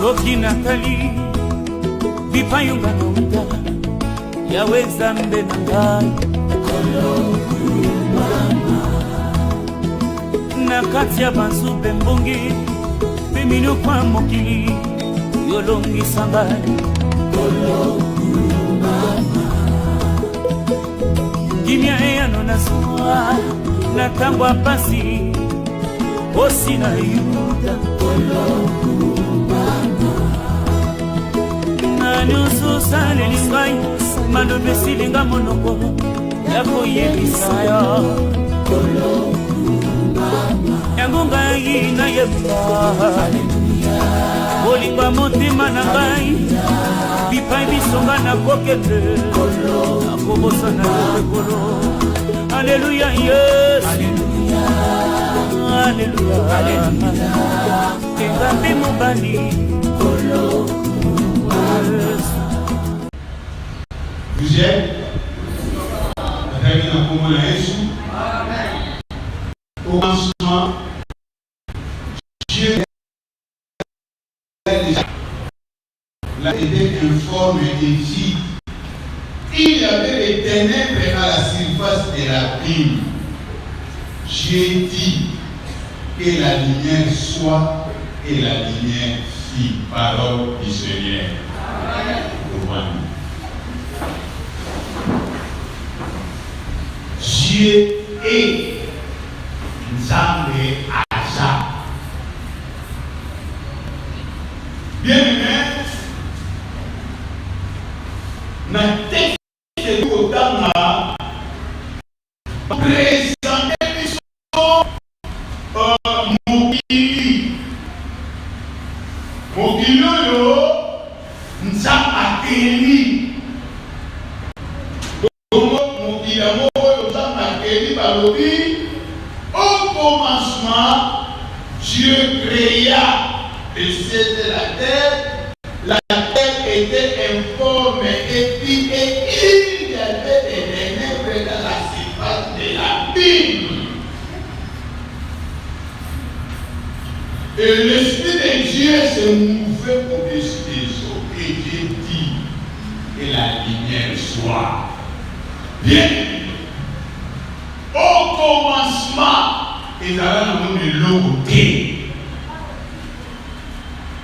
Soki Nathalie Bipayunga nauta Yaweza mbe na ngai Na kati ya banzube mbongi Bimino kwa mokili Yolongi sambali Kimia eyano na suwa Na tangwa pasi Osi na yuda Na nyusu sale lingai Mando besilinga monoko Yako yebisayo Yangunga yina yebba Bolinga motima na ngai Bipai bisonga na kokete Akobosa na yekolo Alleluia yes Alleluia Alleluia Kengambi mubali Vous êtes avec la commune à Jésus. Au commencement, Dieu était informe et dit il y avait des ténèbres à la surface de l'abîme. J'ai dit que la lumière soit et la lumière fit. Parole du Seigneur. Amen. Dieu est Nzambe Aza. Bien-aimé, na texte de Kotanga présenter biso mokili. Mokili oyo Nzambe akeli. Mokili yango oyo Nzambe akeli balobi au commencement Dieu créa le ciel et la terre. La terre était informe et puis il y avait des ténèbres dans la surface de l'abîme. Et l'Esprit de Dieu se mouvait au-dessus des eaux. Et Dieu dit que la lumière soit. Bien. Au commencement, il y a un l'auté.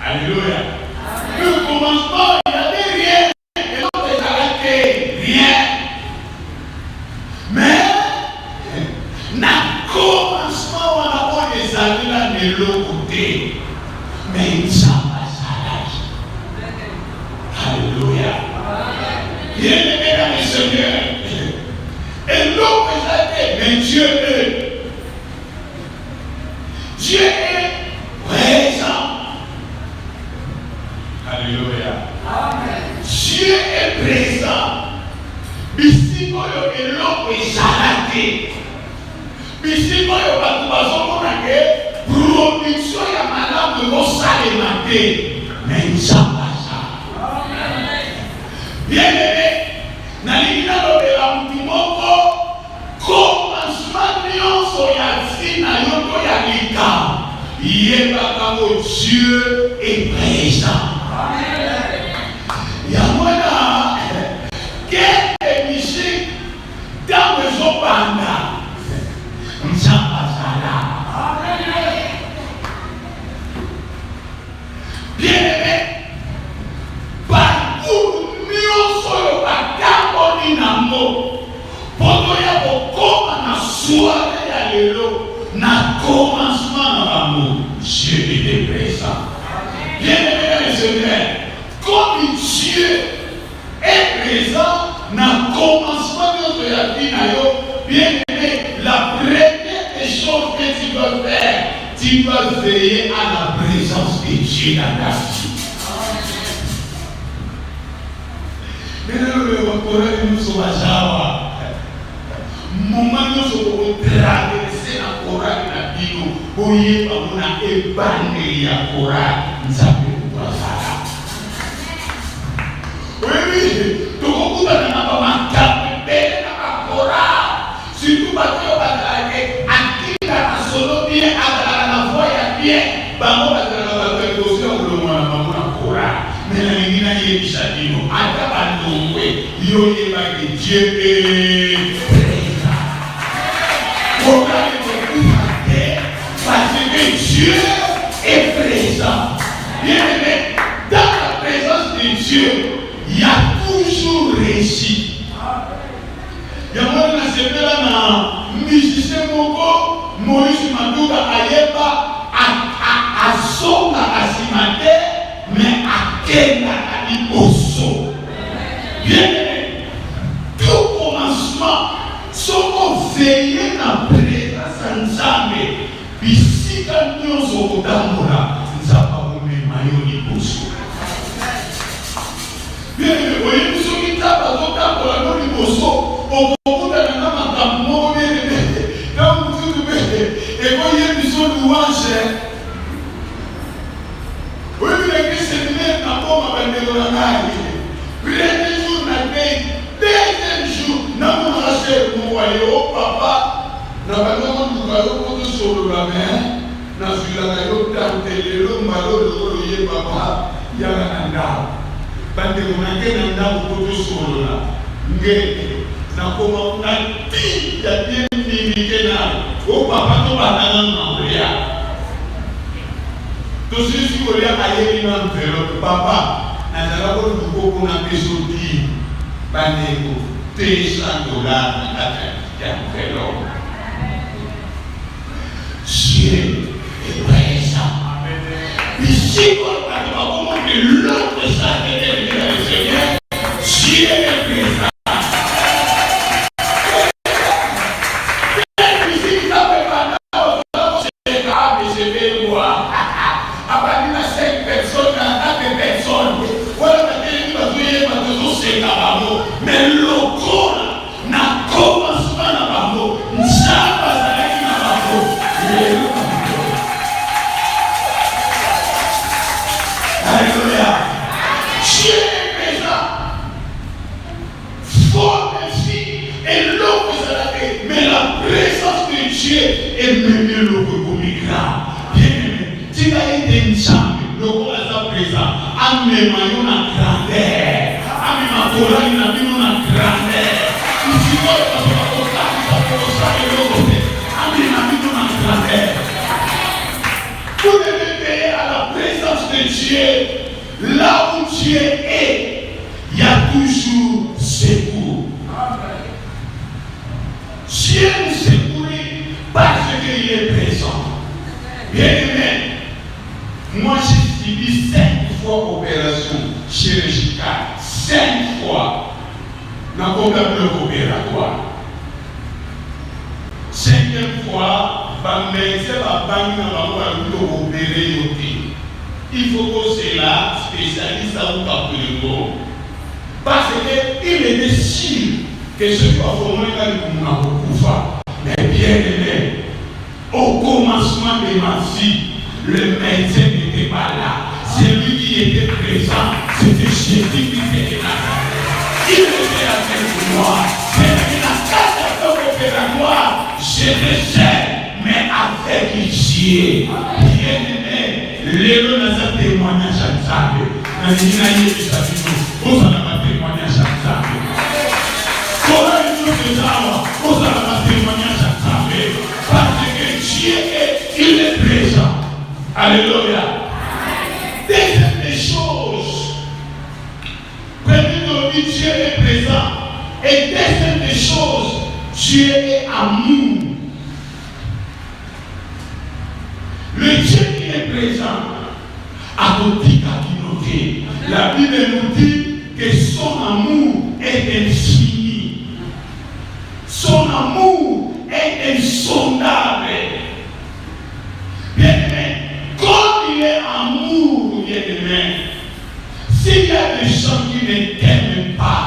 Alléluia. Le commencement, il n'y avait rien. Et l'autre, il n'arrêtait rien. Mais, dans le commencement, on a pas des amis là de l'autre côté. Mais il s'en passe à l'âge. Alléluia. Bien aimé dans le Seigneur. Et l'autre, mais Dieu est. Dieu est présent. Alléluia. Amen. Dieu est présent. Bisikoyo eloko ezalaki. Bisikoyo bato bazomona ke production ya malamu ekosalema te. Mais Nzambe aza. Bien aimé, nalingi nalobela mutu moko commencement nyonso ya ntina yo to ya likambo yebaka ngo Dieu est présent. Yamona quelle musique dans les opanda Nzambe azala. Bien aimé, parcours nyonso yo bakamboli nango poto ya kokoma na soirée ya lelo na commencement na bango Dieu était présent. Bien aimé le Seigneur, comme Dieu est présent dans le commencement de la vie, bien aimé, la première des choses que tu dois faire, tu dois veiller à la présence de Dieu dans ta vie. Maintenant, nous sommes à Jawa. Moment nous sommes traversés dans le Coran de la Bible. Oye, on a épargné le Coran. Nous avons pas oui, tout le monde a un peu surtout parce que vous avez un solo bien, à la voix bien, koyebisa bino ata balongwe yo yebaki Dieu est présent. Pourquoi il faut parce que Dieu est présent. Bien aimé, dans la présence de Dieu, il y a toujours réussite. Il y a moi qui s'est fait là dans musicien Moko, Moïse Madouga Ayeba, à Songa Asimate, mais à Kenda Aliboso. Bien aimé, tout commencement, sont veillés dans la présence ensemble. Bisika nyonso kotambola nzapa momema yo liboso. Bien aimé, oye biso kitaba kotambola no liboso. Okokuta na makambo moko bien aimé. Dans mutu bete, ekoye biso louange. Oye bileki séminaire na boma bandelo na ngai. Premier jour na veille, deuxième jour na mona raser mwaye o papa. Na bango ndukayo koto solo la main. Na filanga yo tantelelo mbalo ye papa yala nanda. Bande monake nanda koto solo la. Ngeke na koma na ti ya bien limité na o papa to banana na oya. To sisi oya ayeli na enveloppe papa na zala ko nduko na peso di bande ko $300 na kata ya enveloppe. Dieu est présent. Ici, on va comment que l'autre s'arrête de le Seigneur. Dieu est présent. Mais le corps n'a commencement dans l'amour. Alléluia. Dieu est présent. Fort ainsi et l'homme s'arrête. Mais la présence de Dieu est menée le grand. Bien-aimé, tu as été une chambre, le corps est présent. Amène ma grandeur. Amène ma colère, une grandeur. Ici, on va vous devez veiller à la présence de Dieu. Là où Dieu est, il y a toujours secours. Dieu nous secourt parce qu'il est présent. Bien aimé, moi j'ai subi 5 fois opération chirurgicale. 5 fois. Dans le bloc opératoire. 5e fois, il faut que c'est là, spécialiste à vous parce qu'il est sûr que ce qui va former quand il a beaucoup fait. Mais bien aimé, au commencement de ma vie, le médecin n'était pas là. C'est lui qui était présent. C'était Jésus qui était là. Il était avec moi. Mais la carte opératoire, je le sais, mais avec Dieu. Bien aimé, les gens ont un témoignage à Zambé. Vous avez un témoignage à Zambé. Comment nous vous avez un témoignage à Zambé. Parce que Dieu il est présent. Alléluia. Deuxième des choses. Premièrement, Dieu est présent. Et deuxième des choses, Dieu est amour. Le Dieu qui est présent a côté communauté. La Bible nous dit que son amour est infini. Son amour est insondable. Bien aimé, comme il est amour, bien aimé, s'il y a des gens qui ne t'aiment pas,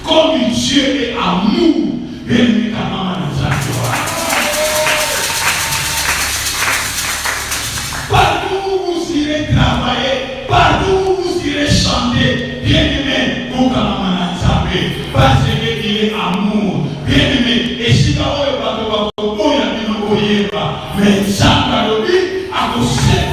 comme Dieu est amour, bien aimé, partout où vous irez travailler, partout où vous irez chanter, bien aimé, parce qu'il est amour, bien aimé, et si vous avez mais ça va le dire à vos services.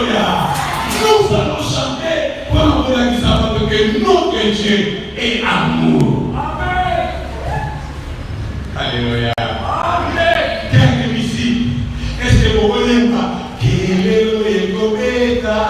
Alléluia. Nous allons chanter pour que notre Dieu est amour. Amen. Alléluia. Amen. Quel est ici? Est-ce que vous voulez pas? Quel est le Gobeta?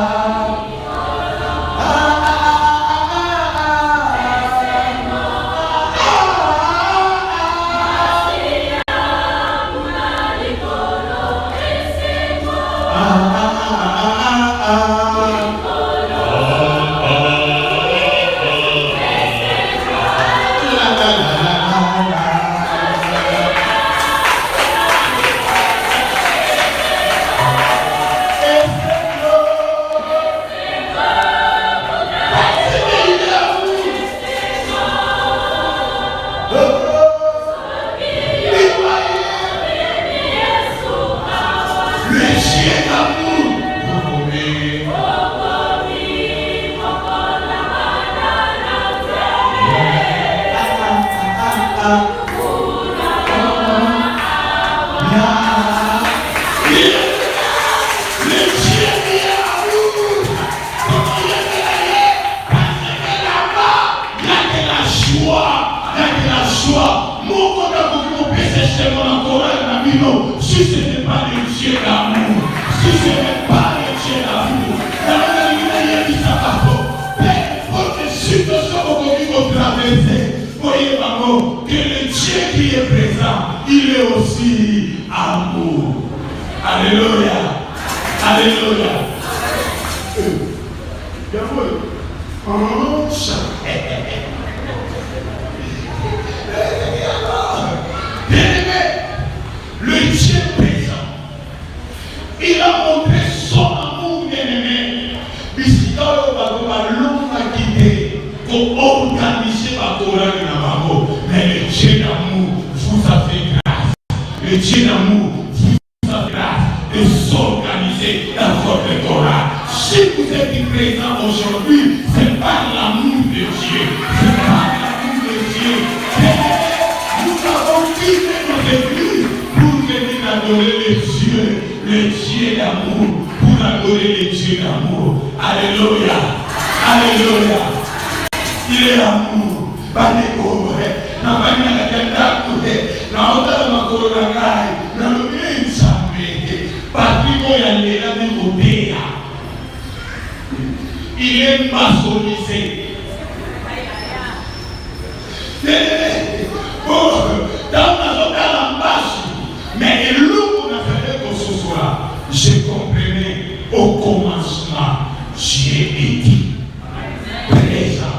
Si ce n'est pas le Dieu d'amour, si ce n'est pas le Dieu d'amour, voyez maman, que le Dieu qui est présent, il est aussi amour. Alléluia. Alléluia. Le Dieu présent, il a montré son amour bien-aimé. Pour organiser ma Torah et ma maman. Mais le Dieu d'amour vous a fait grâce. Le Dieu d'amour vous a fait grâce de s'organiser dans votre Torah. Si vous êtes présent aujourd'hui, c'est par l'amour de Dieu. C'est par l'amour de Dieu. Nous avons quitté nos églises pour venir adorer le Dieu d'amour, pour adorer le Dieu d'amour. Alléluia. Alléluia. Il est amour. Baneko, na banya kenda kute, na ota makoro na kai, na lumie nsambe, patiko ya lela mekobea. Il est maçonnisé. Dans la base, mais l'eau n'a fait que ce soit. Je comprenais au commencement, j'ai été présent.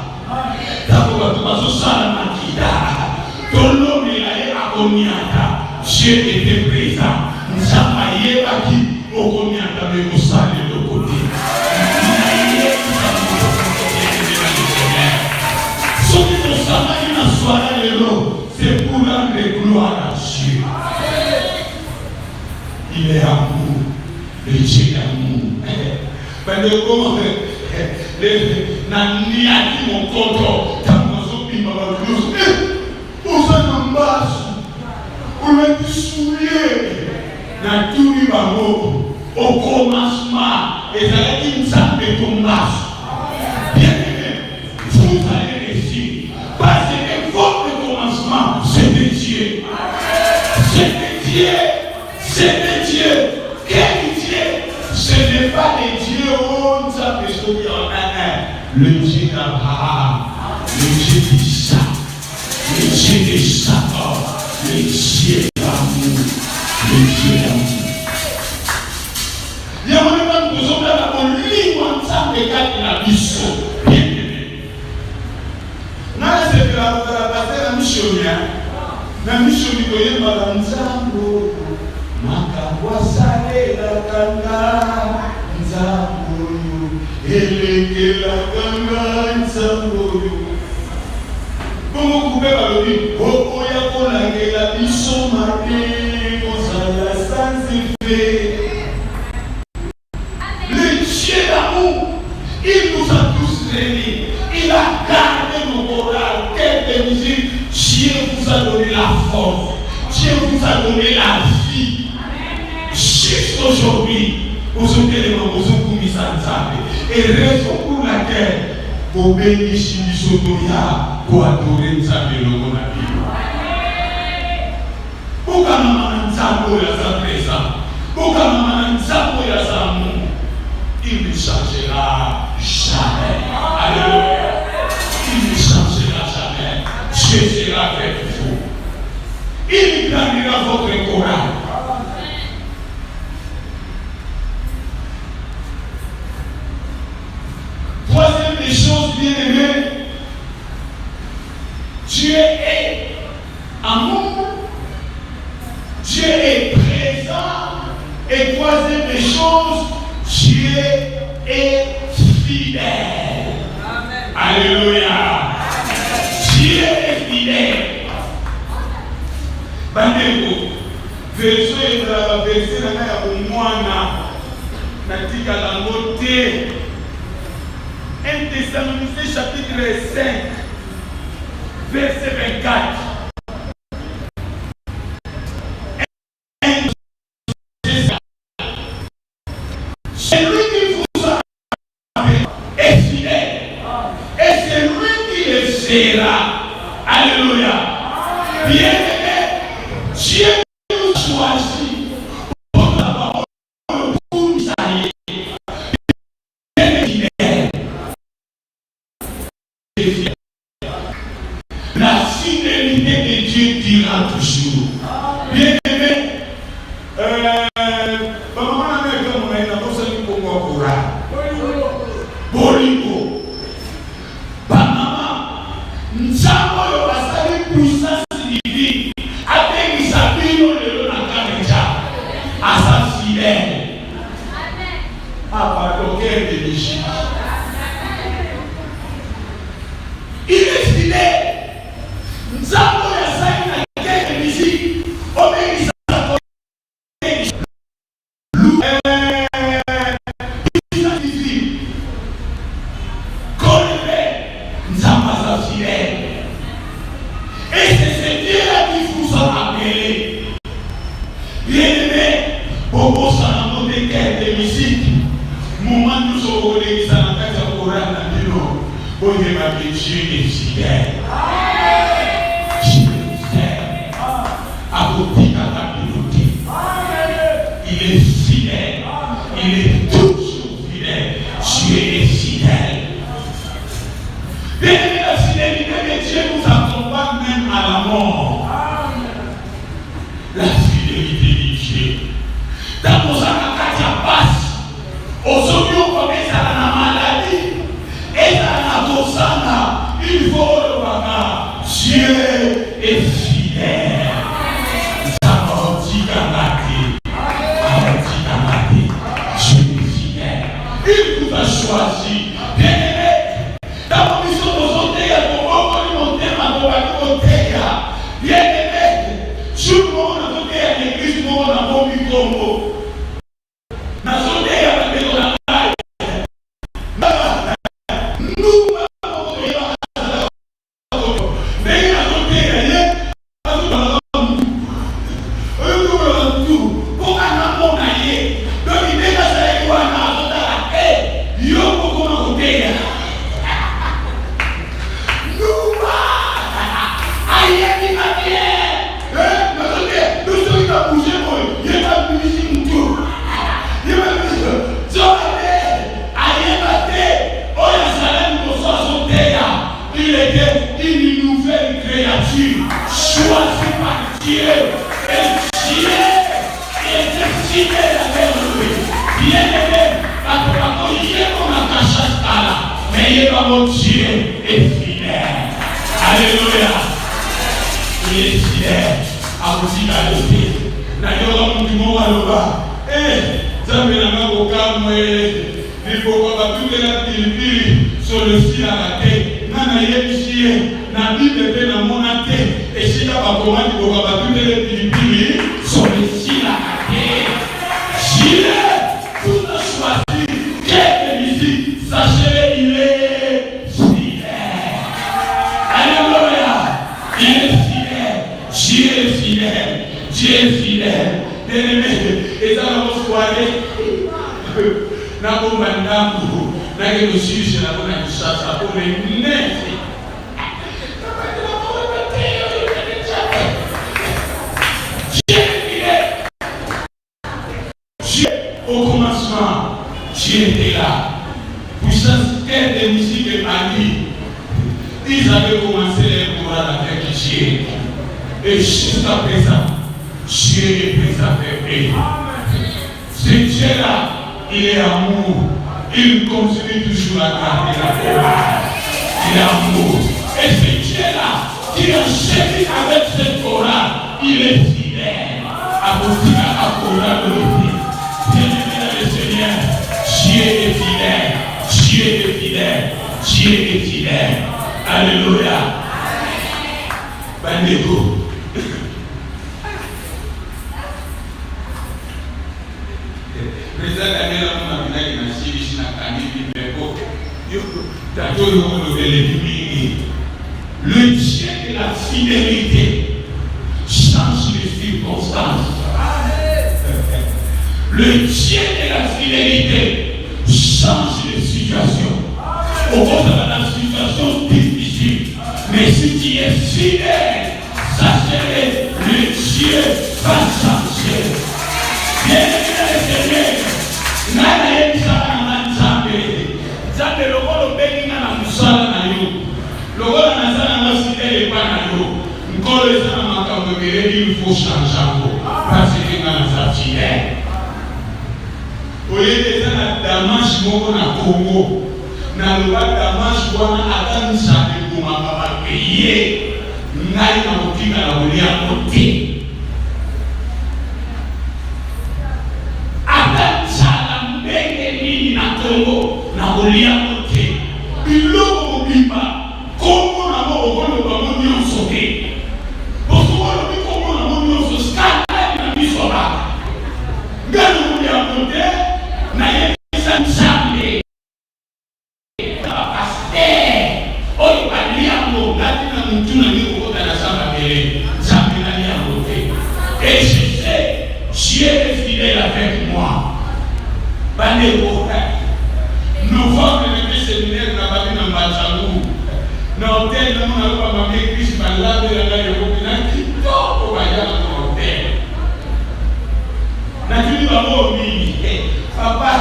Dieu était présent. Nous avons qui au Konyata mais au salé de côté. Ce qui nous savons dans la soirée de l'eau, c'est pour rendre gloire à Dieu. Il est amour. Le Dieu d'amour. Parce que comment Nani a dit mon compte, au commencement, et ça a dit une salle de tombage. Bien aimé, vous allez réussir. Parce que votre commencement, c'est de Dieu. C'est de Dieu. C'est de Dieu. Quel Dieu? Ce n'est pas de Dieu. On s'appelle le Dieu d'Abraham, le Dieu d'Isaac, le Dieu de Jacob, le Dieu d'amour, le Dieu d'amour. Il y a un moment où nous sommes là pour lire ensemble les cas de la mission. Bien aimé. C'est la mission. La mission du Koyen Balanzambo. Makawasale la kanga Nzambo. Eleke la kanga Nzambo. Comment vous pouvez parler? Oh, ya kolage la mission marquée. Osala sans effet. Il nous a tous réunis. Il a gardé nos morales. Quelle musique. Dieu vous a donné la force. Dieu vous a donné la vie. Juste aujourd'hui, vous avez les mamans, vous avez mis ça. Et raison pour laquelle vous bénissez Sotoya pour adorer Nzambe Longo na Bible. Pourquoi maman Nzambo ya sa présent? Pourquoi maman Nzambo ya sa amour? Il ne changera jamais. Alléluia. Il ne changera jamais. Dieu sera avec vous. Il grandira votre courage. Troisième des choses bien aimées, Dieu est amour, Dieu est présent, et troisième des choses, Dieu est fidèle. Amen. Alléluia. Dieu est fidèle. Bandeko, verset na mwana natika lango te. 1 Thessaloniciens chapitre 5, verset 24. Celui qui vous a appelé est fidèle. Et c'est lui qui le sera. Alléluia. Bien-aimé, Dieu nous choisit pour la parole pour nous allier. La fidélité de Dieu dira toujours. Bien aimé, maman n'a pas comme on a une pour moi Bolingo. Maman, nous avons la puissance divine. Avec Isabino le Nakameja, à sa fidèle. Ah, pardon, quel de l'Égypte. Il est fidèle. Nous avons la salle de la musique. Obéissez à la politique. Nous avons la fidèle. Et c'est ce Dieu-là qui vous a appelé. Bien-aimé, Bobo Sanamo de quête de musique. Moment nous sommes l'église à la tête de Coran Nabino. Bon, Dieu est fidèle. Dieu est fidèle. À côté de la communauté. Il est fidèle. Il est toujours fidèle. Dieu est fidèle. Bien aimé, la fidélité de Dieu nous accompagne même à la mort. La fidélité de Dieu. Dans nos accacatia passe. Aujourd'hui, on commence à la maladie. Et dans la Tosana, il faut le voir. Dieu est fidèle. Dieu est fidèle. Il nous a choisi. Bien aimé, dans la mission de bien aimé, tout le monde a donné à l'église, tout le monde a bon micro. Choisi par Dieu, et Dieu était fidèle avec lui. Bien aimé, mais mon Dieu est fidèle. Alléluia. Il est fidèle à vous dire Nayoga Mutimo Waloba. Zamena Mokamwe, il faut qu'on tout la pilipili sur le ciel à la tête. Nana Yemishie, Nabi Bébé na Monate, et si la Bakomani pour tout les pilipili sur le ciel à la tête. J'y ai tout choisi. Quelle musique, sachez il est fidèle. Alléluia. Il est fidèle. Dieu est fidèle. Dieu est fidèle. Bien-aimé, et dans la soirée, na bomba ndambu Mais que aussi, c'est la bonne ça pour les nez. Dieu, au commencement, Dieu était là. Puissance de musique de Mali. Ils avaient commencé les morales avec Dieu. Et jusqu'à présent, Dieu est présent avec eux. Ce Dieu-là, il est amour. Il continue toujours à garder la Torah. Il est amour. Et ce Dieu-là, qui a servi avec cette Torah, il est fidèle. À continuer à Torah de l'Église. Bien-aimé dans le Seigneur, Dieu est fidèle. Dieu est fidèle. Dieu est fidèle. Alléluia. Bandeko. Le Dieu de la fidélité change les circonstances. Le Dieu de la fidélité change les situations. Au bord de la situation difficile. Mais si tu es fidèle, sachez le Dieu va changer. Bien-aimé dans le Seigneur, nana yebisaka na Nzambe. Nzambe lokolo bengi na musala na yo. Lokolo na sala na fidèle pa na yo. Nkolo eza na makambo ebele il faut changer yango. Parce que ngana za fidèle. Oyede eza na Damas moko na Congo. Na loba Damas wana ata Nzambe komaka bakeye. Ngai na kotika na kolia kote. Na kolia kote biloko mobimba kombo na moko bango nyonso te bosokolo bikombo na mo nyonso skandale na biso baka ngano kolia kote na yebisa Nzambe bapaster oyo baliango ngati na mutu na ngi kokota na samba bele Nzambe na liango te. Et je sais, Dieu est fidèle avec moi. Bandeko novembre le séminaire na bami na Mbachangu na hotel na mona kwa mama Chris Balabe na yo na kitoko bayana na hotel na tuni ba mo mimi papa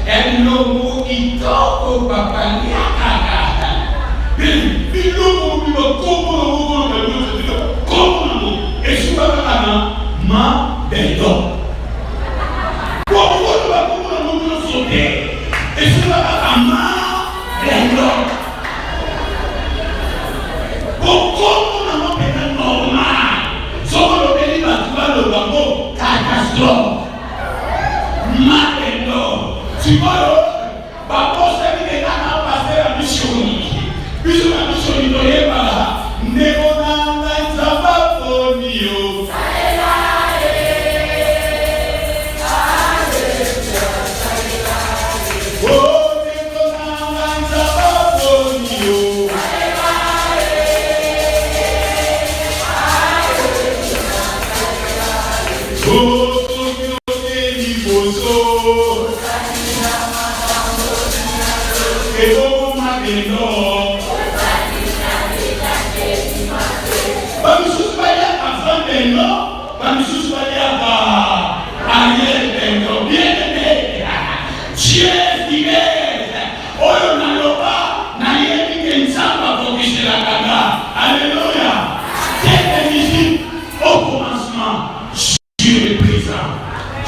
eno mo kitoko papa ni akaka bilo mo bi ba komo mo na yo komo na mo esuba kana ma bedo komo ba komo na mo no sote. Et c'est pas un mal d'endroit. Pourquoi on a pas normal? Sauf que le pays va trouver le banco catastrophe. Mal d'endroit. Tu vois, papa, c'est que les gars n'ont passé la mission. Puis la mission, il doit y avoir. Négonanda, ça va pour nous.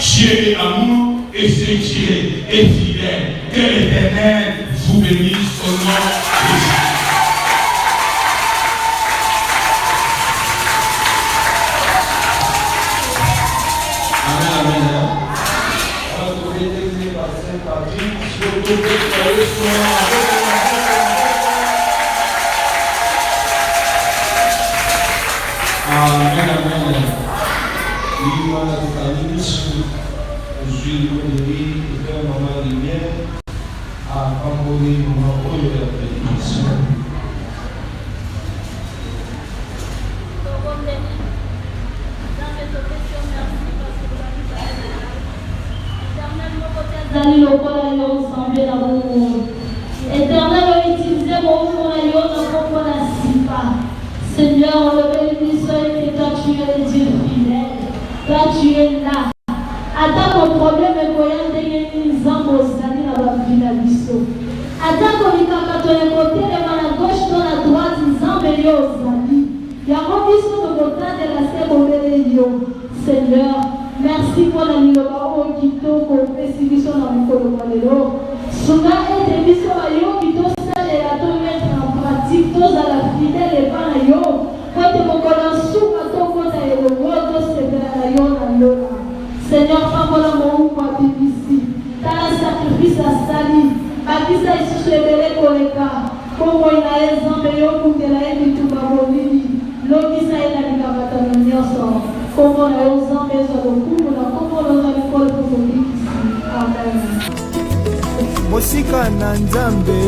Dieu est amour et ce Dieu est fidèle. Que l'Éternel vous bénisse au nom de Jésus. Amen, amen. Amen, amen. Il va la ministre, je suis Léonie, je vais maman lumière à Cambodge, maman Oyo de la bénédiction. Éternel, nos côtés d'amis, nos côtés ensemble dans les côtés, à la gauche, dans la droite, Nzambe yo ozali. Yango biso tokotandela se bobele yo. Seigneur, merci pour la liloba oyo kitoko opesi biso na mikolo na lelo. Sunga ete biso bayoki tosalela tomettre en pratique tozala fidèle epai na yo po ete mokolo nsuka tokota elongo tosepela na yo na lola. Seigneur, pambola moupa bibisi tala sacrifice asali bakisa lisusu ebele koleka kombo na ye Nzambe yokundela ye bitumba molili lokisa ye na bikamatano nyonso kombo na yo Nzambe ezwa lokumu na kombo na yo na bikolo tozobikisi. Amen. Mosika na Nzambe